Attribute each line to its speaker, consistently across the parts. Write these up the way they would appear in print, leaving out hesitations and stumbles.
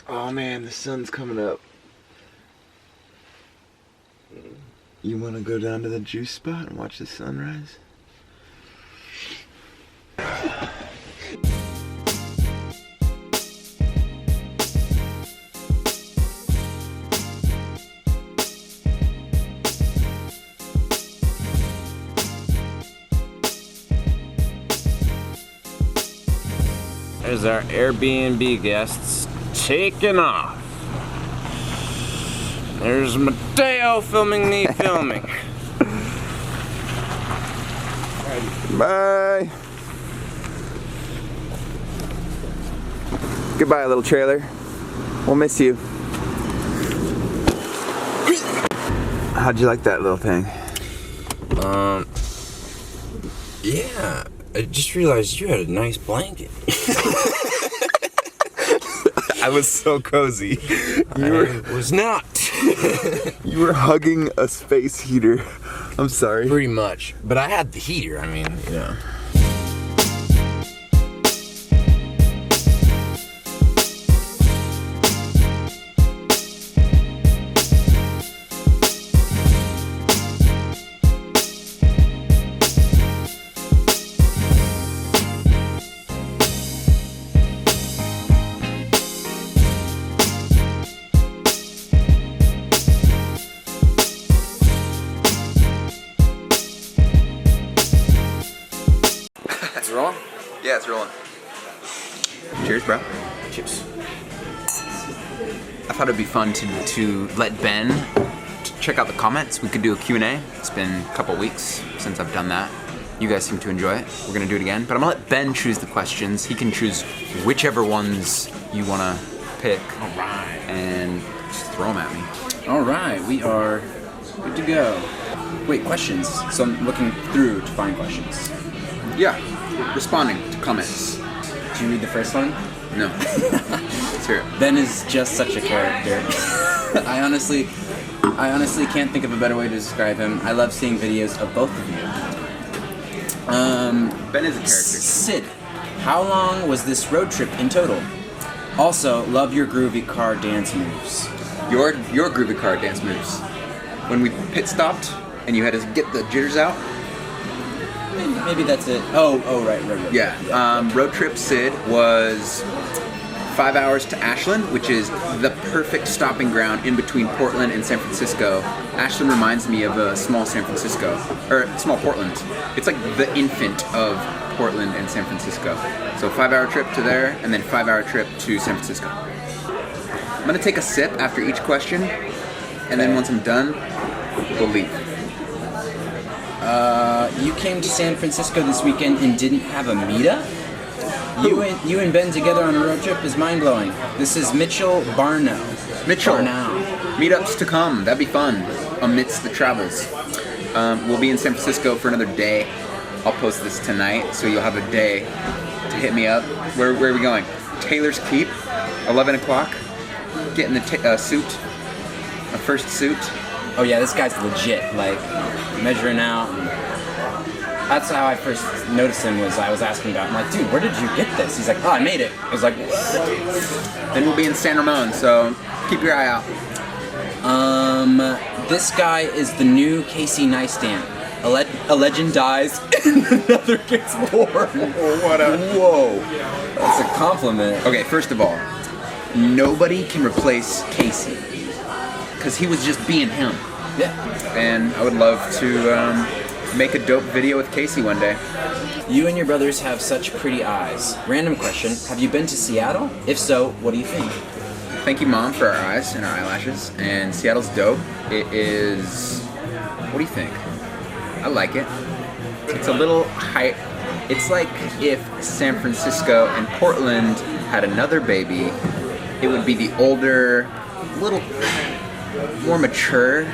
Speaker 1: Oh man, the sun's coming up. You wanna go down to the juice spot and watch the sunrise?
Speaker 2: There's our Airbnb guests taking off. There's Mateo filming me filming.
Speaker 1: Bye. Goodbye, little trailer. We'll miss you. How'd you like that little thing?
Speaker 2: Yeah. I just realized you had a nice blanket.
Speaker 1: I was so cozy.
Speaker 2: I was not.
Speaker 1: You were hugging a space heater. I'm sorry.
Speaker 2: Pretty much. But I had the heater, I mean, you know. It's rolling?
Speaker 1: Yeah, it's rolling. Cheers, bro.
Speaker 2: Cheers.
Speaker 3: I thought it'd be fun to let Ben check out the comments. We could do a Q&A. It's been a couple weeks since I've done that. You guys seem to enjoy it. We're gonna do it again, but I'm gonna let Ben choose the questions. He can choose whichever ones you wanna pick.
Speaker 2: All right.
Speaker 3: And just throw them at me.
Speaker 4: All right, we are good to go. Wait, questions. So I'm looking through to find questions.
Speaker 3: Yeah, responding to comments.
Speaker 4: Did you read the first one?
Speaker 3: No. Let's hear it.
Speaker 4: Ben is just such a character. I honestly can't think of a better way to describe him. I love seeing videos of both of you.
Speaker 3: Ben is a character.
Speaker 4: Sid, how long was this road trip in total? Also, love your groovy car dance moves.
Speaker 3: Your groovy car dance moves. When we pit stopped and you had to get the jitters out.
Speaker 4: Maybe that's it. Oh, right.
Speaker 3: Yeah. Road trip Sid was 5 hours to Ashland, which is the perfect stopping ground in between Portland and San Francisco. Ashland reminds me of a small San Francisco, or small Portland. It's like the infant of Portland and San Francisco. So 5 hour trip to there, and then 5 hour trip to San Francisco. I'm gonna take a sip after each question, and then once I'm done, we'll leave.
Speaker 4: You came to San Francisco this weekend and didn't have a meetup? You and Ben together on a road trip is mind-blowing. This is Mitchell Barno.
Speaker 3: Mitchell, meetups to come. That'd be fun amidst the travels. We'll be in San Francisco for another day. I'll post this tonight, so you'll have a day to hit me up. Where are we going? Taylor's Keep, 11 o'clock. Getting the suit, my first suit.
Speaker 4: Oh yeah, this guy's legit. Like measuring out. That's how I first noticed him. Was I was asking about. I'm like, dude, where did you get this? He's like, oh, I made it. I was like, what?
Speaker 3: Then we'll be in San Ramon, so keep your eye out.
Speaker 4: This guy is the new Casey Neistat. A legend dies and another gets born. Whoa. That's a compliment.
Speaker 3: Okay, first of all, nobody can replace Casey because he was just being him.
Speaker 4: Yeah.
Speaker 3: And I would love to make a dope video with Casey one day.
Speaker 4: You and your brothers have such pretty eyes. Random question, have you been to Seattle? If so, what do you think?
Speaker 3: Thank you, Mom, for our eyes and our eyelashes. And Seattle's dope. It is... What do you think? I like it. It's a little high... It's like if San Francisco and Portland had another baby, it would be the older, little more mature.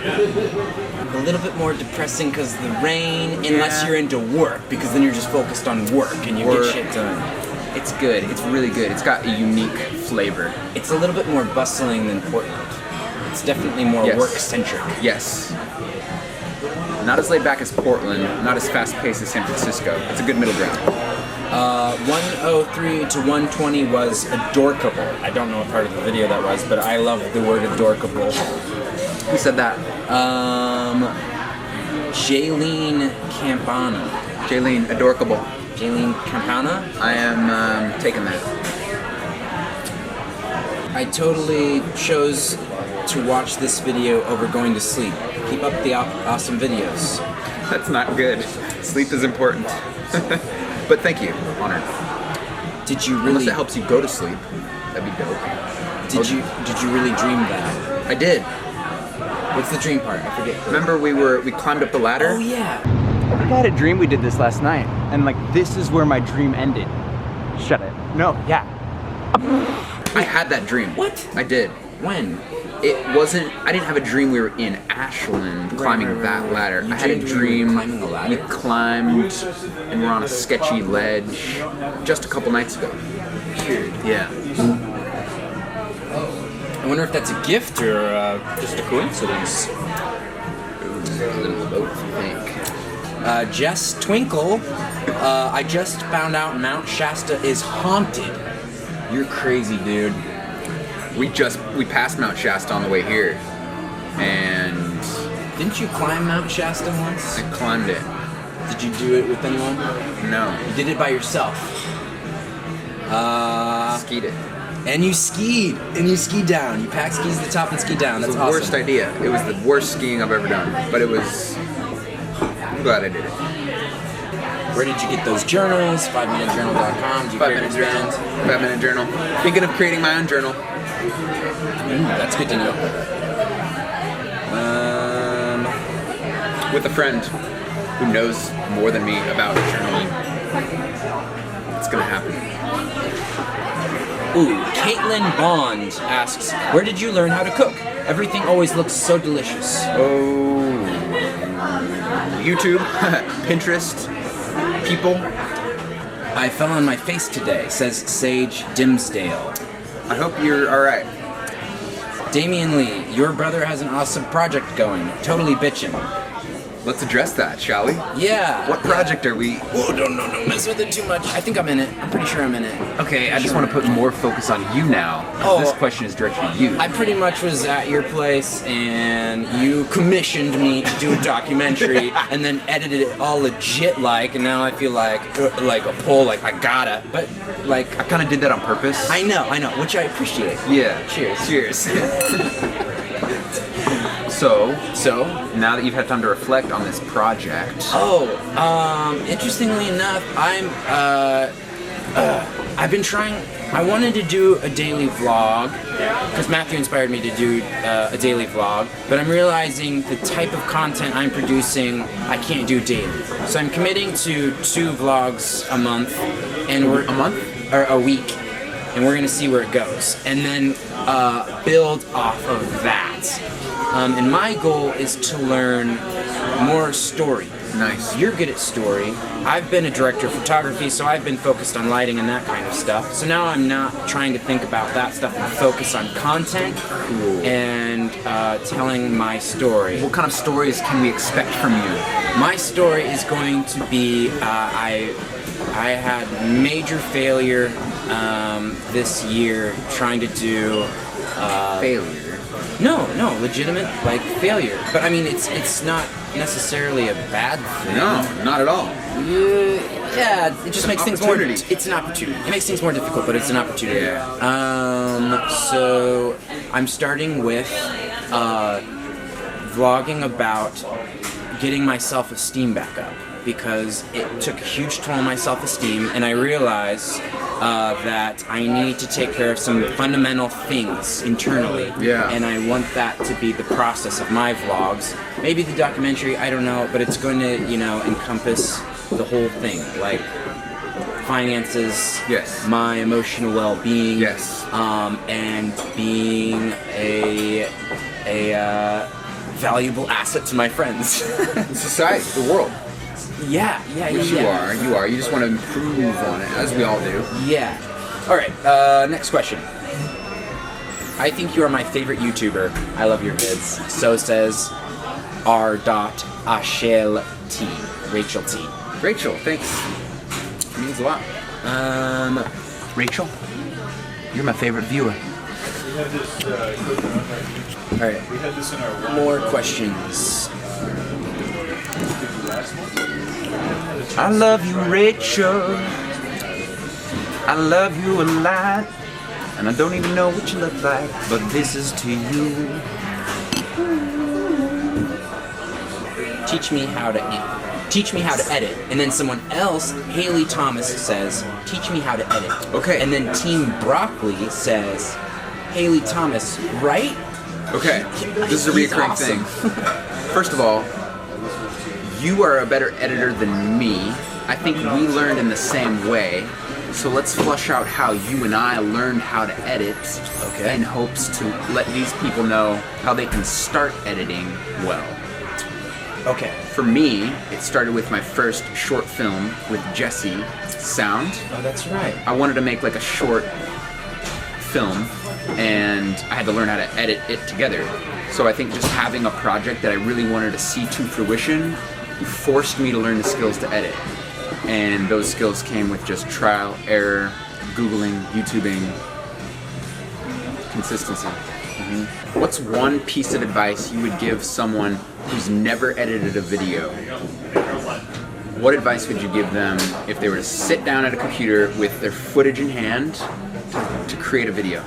Speaker 4: A little bit more depressing because the rain, unless you're into work, because then you're just focused on work and you get shit done.
Speaker 3: It's good. It's really good. It's got a unique flavor.
Speaker 4: It's a little bit more bustling than Portland. It's definitely more work-centric.
Speaker 3: Yes. Not as laid back as Portland, not as fast-paced as San Francisco. It's a good middle ground.
Speaker 4: 103 to 120 was adorkable. I don't know what part of the video that was, but I love the word adorkable.
Speaker 3: Who said that?
Speaker 4: Jaylene Campana.
Speaker 3: Jaylene, adorkable.
Speaker 4: Jaylene Campana?
Speaker 3: I am taking that.
Speaker 4: I totally chose to watch this video over going to sleep. Keep up the awesome videos.
Speaker 3: That's not good. Sleep is important. But thank you. Honored.
Speaker 4: Did you
Speaker 3: Unless
Speaker 4: really?
Speaker 3: it helps you go to sleep, that'd be dope.
Speaker 4: Did you really dream that?
Speaker 3: I did.
Speaker 4: What's the dream part? I forget.
Speaker 3: Remember we climbed up the ladder?
Speaker 4: Oh yeah.
Speaker 5: I think I had a dream we did this last night, and like this is where my dream ended. Shut it. No, yeah.
Speaker 3: I had that dream.
Speaker 4: What?
Speaker 3: I did.
Speaker 4: When?
Speaker 3: It wasn't. I didn't have a dream we were in Ashland climbing that ladder.
Speaker 4: You
Speaker 3: I had a
Speaker 4: dreamed we were
Speaker 3: dream
Speaker 4: climbing a ladder?
Speaker 3: we climbed and we're on a sketchy ledge just a couple nights ago.
Speaker 4: Weird.
Speaker 3: Yeah.
Speaker 4: I wonder if that's a gift or just a coincidence.
Speaker 3: A little both, I think.
Speaker 4: Jess Twinkle, I just found out Mount Shasta is haunted. You're crazy, dude.
Speaker 3: We passed Mount Shasta on the way here, and
Speaker 4: Didn't you climb Mount Shasta once?
Speaker 3: I climbed it.
Speaker 4: Did you do it with anyone?
Speaker 3: No,
Speaker 4: You did it by yourself.
Speaker 3: skied it.
Speaker 4: And you skied. And you skied down. You packed skis to the top and skied down.
Speaker 3: It was
Speaker 4: That's
Speaker 3: the
Speaker 4: awesome.
Speaker 3: worst idea. It was the worst skiing I've ever done, but it was. I'm glad I did it.
Speaker 4: Where did you get those journals? 5minutejournal.com. Do you
Speaker 3: 5
Speaker 4: care
Speaker 3: minute
Speaker 4: to
Speaker 3: journal.
Speaker 4: expand?
Speaker 3: 5 minute journal. Thinking of creating my own journal.
Speaker 4: That's good to know.
Speaker 3: With a friend who knows more than me about journaling. It's gonna happen.
Speaker 4: Ooh, Caitlin Bond asks, where did you learn how to cook? Everything always looks so delicious.
Speaker 3: Oh, YouTube, Pinterest, people.
Speaker 4: I fell on my face today, says Sage Dimsdale.
Speaker 3: I hope you're all right.
Speaker 4: Damian Lee, your brother has an awesome project going. Totally bitchin'.
Speaker 3: Let's address that, shall we?
Speaker 4: Yeah.
Speaker 3: What project are we?
Speaker 4: Oh, don't mess with it too much. I think I'm in it. I'm pretty sure I'm in it.
Speaker 3: Okay, I just want to put more focus on you now.
Speaker 4: Oh.
Speaker 3: This question is directed at you.
Speaker 4: I pretty much was at your place and you commissioned me to do a documentary and then edited it all legit like, and now I feel like a pull, like I gotta. But like
Speaker 3: I kind of did that on purpose.
Speaker 4: I know, which I appreciate.
Speaker 3: Yeah.
Speaker 4: Cheers.
Speaker 3: Cheers. So now that you've had time to reflect on this project,
Speaker 4: Interestingly enough, I've been trying. I wanted to do a daily vlog because Matthew inspired me to do a daily vlog, but I'm realizing the type of content I'm producing I can't do daily. So I'm committing to 2 vlogs a month, and we're or a week, and we're gonna see where it goes, and then build off of that. And my goal is to learn more story.
Speaker 3: nice.
Speaker 4: You're good at story. I've been a director of photography, so I've been focused on lighting and that kind of stuff. So now I'm not trying to think about that stuff and focus on content and telling my story.
Speaker 3: What kind of stories can we expect from you?
Speaker 4: My story is going to be I had major failure this year trying to do
Speaker 3: Failure.
Speaker 4: No, legitimate like failure. But I mean, it's not necessarily a bad thing.
Speaker 3: No, not at all.
Speaker 4: Yeah, it just makes things more.
Speaker 3: Opportunity.
Speaker 4: It's an opportunity. It makes things more difficult, but it's an opportunity.
Speaker 3: Yeah.
Speaker 4: So I'm starting with vlogging about getting my self-esteem back up because it took a huge toll on my self-esteem, and I realized that I need to take care of some fundamental things internally.
Speaker 3: Yeah.
Speaker 4: And I want that to be the process of my vlogs. Maybe the documentary, I don't know, but it's going to, encompass the whole thing, like finances,
Speaker 3: Yes.
Speaker 4: my emotional well-being,
Speaker 3: Yes.
Speaker 4: and being a valuable asset to my friends.
Speaker 3: Society, the world.
Speaker 4: Yeah.
Speaker 3: Which you are. You just want to improve on it, as we all do.
Speaker 4: Yeah. All right. Next question. I think you are my favorite YouTuber. I love your vids. So says R.Ashel T. Rachel T.
Speaker 3: Rachel, thanks. It means a lot. Rachel, you're my favorite viewer.
Speaker 4: Alright, more questions.
Speaker 3: I love you, Rachel. I love you a lot. And I don't even know what you look like, but this is to you.
Speaker 4: Teach me how to edit. And then someone else, Haley Thomas, says, teach me how to edit.
Speaker 3: Okay.
Speaker 4: And then Team Broccoli says, Haley Thomas, right?
Speaker 3: Okay, this is a
Speaker 4: He's
Speaker 3: recurring
Speaker 4: awesome.
Speaker 3: thing. First of all, you are a better editor than me. I think we learned in the same way. So let's flush out how you and I learned how to edit in hopes to let these people know how they can start editing well.
Speaker 4: Okay.
Speaker 3: For me, it started with my first short film with Jesse, Sound.
Speaker 4: Oh, that's right.
Speaker 3: I wanted to make like a short film, and I had to learn how to edit it together. So I think just having a project that I really wanted to see to fruition forced me to learn the skills to edit. And those skills came with just trial, error, Googling, YouTubing, consistency. What's one piece of advice you would give someone who's never edited a video? What advice would you give them if they were to sit down at a computer with their footage in hand to create a video?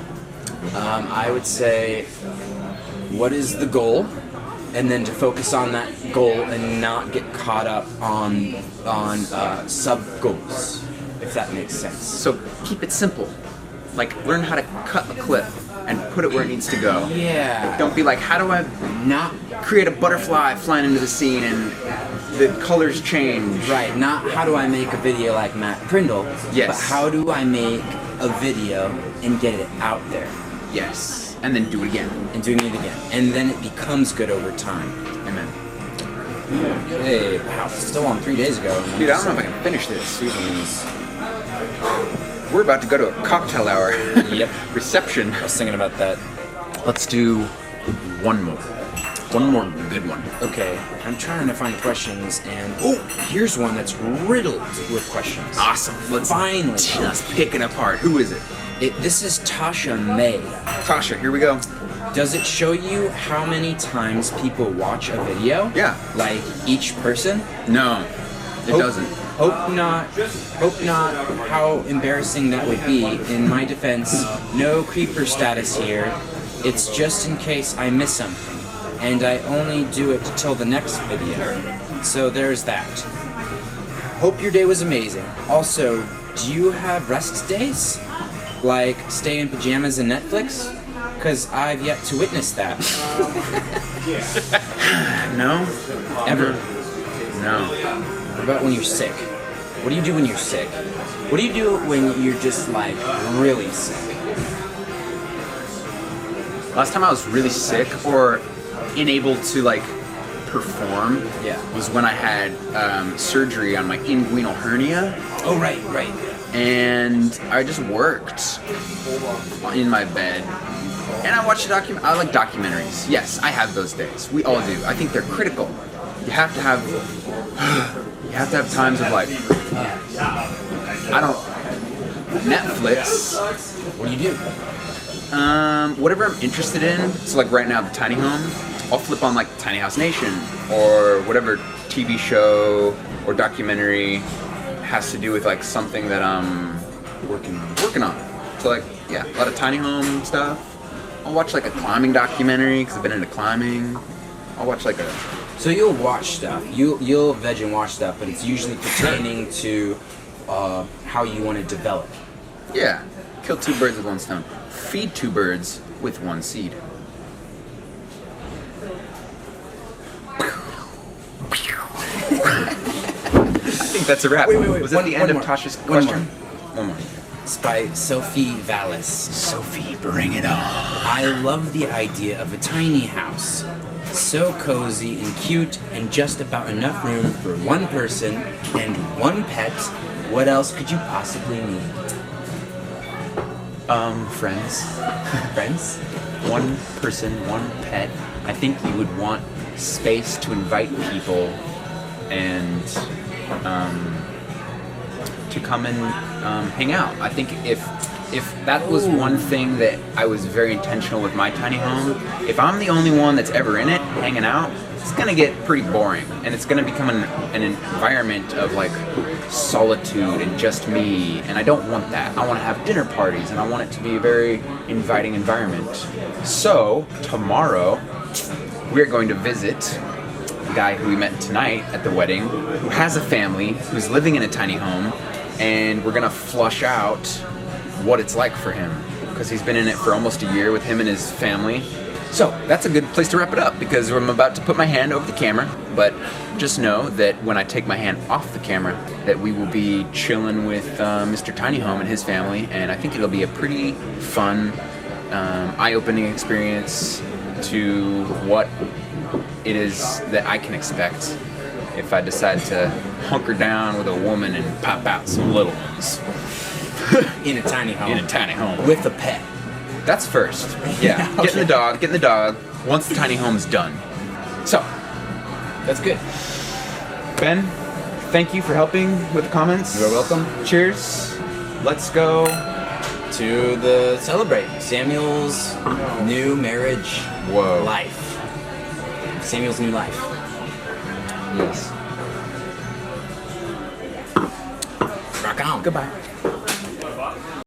Speaker 4: I would say, what is the goal? And then to focus on that goal and not get caught up on sub goals, if that makes sense.
Speaker 3: So keep it simple. Like learn how to cut a clip and put it where it needs to go.
Speaker 4: Yeah.
Speaker 3: Don't be like, how do I
Speaker 4: Not
Speaker 3: create a butterfly flying into the scene and the colors change?
Speaker 4: right. Not how do I make a video like Matt Prindle.
Speaker 3: Yes.
Speaker 4: But how do I make a video and get it out there
Speaker 3: Yes. And then do it again.
Speaker 4: and doing it again, and then it becomes good over time.
Speaker 3: Amen.
Speaker 4: Hey, wow, still on 3 days ago.
Speaker 3: Dude, I don't know if I can finish this.
Speaker 4: Seasons.
Speaker 3: We're about to go to a cocktail hour.
Speaker 4: Yep.
Speaker 3: Reception.
Speaker 4: I was thinking about that.
Speaker 3: Let's do one more. One more good one.
Speaker 4: Okay, I'm trying to find questions, and here's one that's riddled with questions.
Speaker 3: Awesome. Let's
Speaker 4: Finally.
Speaker 3: just pick it apart. Who is it?
Speaker 4: This is Tasha May.
Speaker 3: Tasha, here we go.
Speaker 4: Does it show you how many times people watch a video?
Speaker 3: Yeah.
Speaker 4: Like each person?
Speaker 3: No, it doesn't.
Speaker 4: Hope not. Hope not. How embarrassing that would be. In my defense, no creeper status here. It's just in case I miss something, and I only do it till the next video. So there's that. Hope your day was amazing. Also, do you have rest days? Like stay in pajamas and Netflix? Because I've yet to witness that.
Speaker 3: No?
Speaker 4: Ever.
Speaker 3: No.
Speaker 4: What about when you're sick? What do you do when you're sick? What do you do when you're just like really sick?
Speaker 3: Last time I was really sick or unable to like perform was when I had surgery on my inguinal hernia.
Speaker 4: Oh, right.
Speaker 3: And I just worked in my bed. And I watched I like documentaries. Yes, I have those days. We all do. I think they're critical. You have to have times of like, Netflix.
Speaker 4: What do you do?
Speaker 3: Whatever I'm interested in. So like right now, the tiny home. I'll flip on like Tiny House Nation or whatever TV show or documentary has to do with like something that I'm working on. So like, yeah, a lot of tiny home stuff. I'll watch like a climbing documentary because I've been into climbing. I'll watch like a...
Speaker 4: So you'll watch stuff. You'll veg and watch stuff, but it's usually pertaining to how you want to develop.
Speaker 3: Yeah, kill two birds with one stone. Feed two birds with one seed. I think that's a wrap.
Speaker 4: Wait.
Speaker 3: Was that the end of Tasha's question? One more.
Speaker 4: It's by Sophie Vallis.
Speaker 3: Sophie, bring it on.
Speaker 4: I love the idea of a tiny house. So cozy and cute and just about enough room for one person and one pet. What else could you possibly need?
Speaker 3: Friends.
Speaker 4: Friends?
Speaker 3: One person, one pet. I think you would want space to invite people and to come and hang out. I think if that was one thing that I was very intentional with my tiny home, if I'm the only one that's ever in it hanging out, it's gonna get pretty boring, and it's gonna become an environment of like solitude and just me, and I don't want that. I want to have dinner parties, and I want it to be a very inviting environment. So tomorrow we're going to visit the guy who we met tonight at the wedding, who has a family, who's living in a tiny home, and we're gonna flush out what it's like for him, because he's been in it for almost a year with him and his family. So that's a good place to wrap it up, because I'm about to put my hand over the camera, but just know that when I take my hand off the camera, that we will be chilling with Mr. Tiny Home and his family, and I think it'll be a pretty fun, eye-opening experience to what it is that I can expect if I decide to hunker down with a woman and pop out some little ones.
Speaker 4: In a tiny home.
Speaker 3: In a tiny home.
Speaker 4: With a pet.
Speaker 3: That's first. Yeah.
Speaker 4: Okay.
Speaker 3: Getting the dog once the tiny home's done. So,
Speaker 4: That's good.
Speaker 3: Ben, thank you for helping with the comments.
Speaker 4: You're welcome.
Speaker 3: Cheers. Let's go.
Speaker 4: To the celebrate Samuel's new marriage life. Samuel's new life.
Speaker 3: Yes.
Speaker 4: Rock on.
Speaker 3: Goodbye.